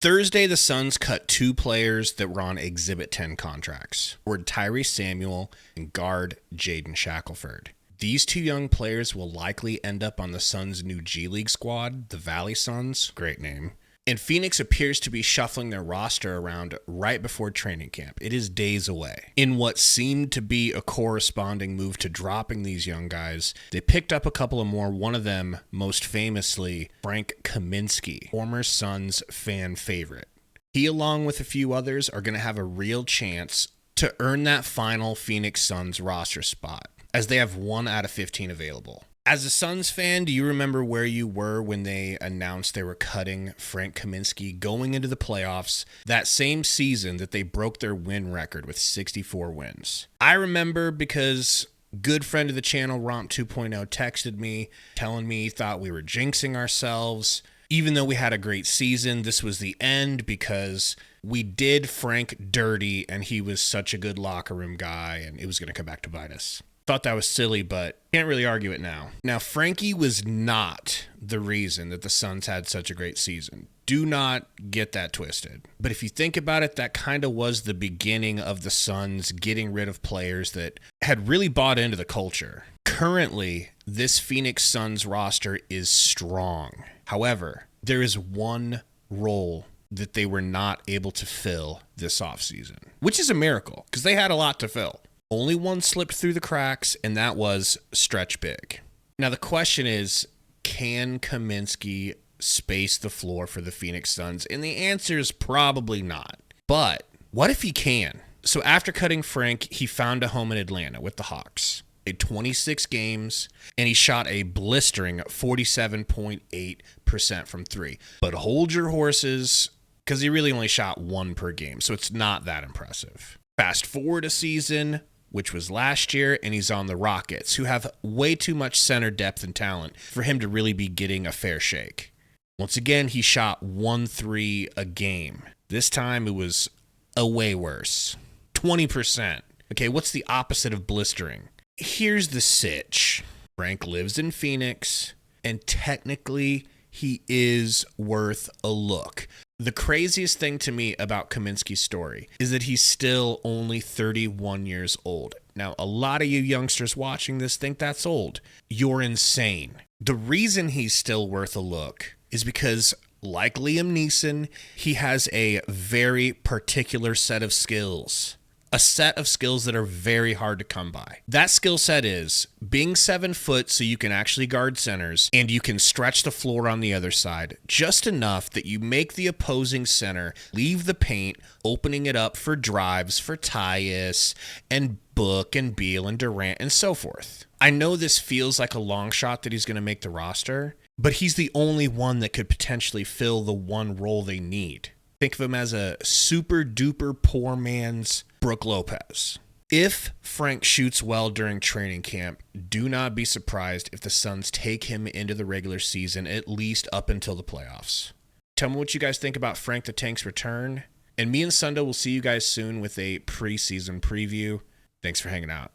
Thursday, the Suns cut two players that were on Exhibit 10 contracts, were Tyrese Samuel and guard Jaden Shackelford. These two young players will likely end up on the Suns' new G League squad, the Valley Suns, great name. And Phoenix appears to be shuffling their roster around right before training camp. It is days away. In what seemed to be a corresponding move to dropping these young guys, they picked up a couple of more, one of them, most famously, Frank Kaminsky, former Suns fan favorite. He, along with a few others, are going to have a real chance to earn that final Phoenix Suns roster spot, as they have 1 out of 15 available. As a Suns fan, do you remember where you were when they announced they were cutting Frank Kaminsky going into the playoffs that same season that they broke their win record with 64 wins? I remember because good friend of the channel, Romp 2.0, texted me telling me he thought we were jinxing ourselves. Even though we had a great season, this was the end because we did Frank dirty and he was such a good locker room guy and it was going to come back to bite us. Thought that was silly, but can't really argue it now. Now, Frankie was not the reason that the Suns had such a great season. Do not get that twisted. But if you think about it, that kind of was the beginning of the Suns getting rid of players that had really bought into the culture. Currently, this Phoenix Suns roster is strong. However, there is one role that they were not able to fill this offseason, which is a miracle because they had a lot to fill. Only one slipped through the cracks, and that was stretch big. Now, the question is, can Kaminsky space the floor for the Phoenix Suns? And the answer is probably not. But what if he can? So after cutting Frank, he found a home in Atlanta with the Hawks. Played 26 games, and he shot a blistering 47.8% from three. But hold your horses, because he really only shot 1 per game, so it's not that impressive. Fast forward a season, which was last year, and he's on the Rockets, who have way too much center depth and talent for him to really be getting a fair shake. Once again, he shot 1 3 a game. This time it was a way worse. 20%. Okay, what's the opposite of blistering? Here's the sitch. Frank lives in Phoenix, and technically he is worth a look. The craziest thing to me about Kaminsky's story is that he's still only 31 years old. Now, a lot of you youngsters watching this think that's old. You're insane. The reason he's still worth a look is because, like Liam Neeson, he has a very particular set of skills. A set of skills that are very hard to come by. That skill set is being 7 foot so you can actually guard centers and you can stretch the floor on the other side just enough that you make the opposing center leave the paint, opening it up for drives for Tyus and Book and Beal and Durant and so forth. I know this feels like a long shot that he's going to make the roster, but he's the only one that could potentially fill the one role they need. Think of him as a super duper poor man's Brook Lopez. If Frank shoots well during training camp, do not be surprised if the Suns take him into the regular season, at least up until the playoffs. Tell me what you guys think about Frank the Tank's return. And me and Sundo will see you guys soon with a preseason preview. Thanks for hanging out.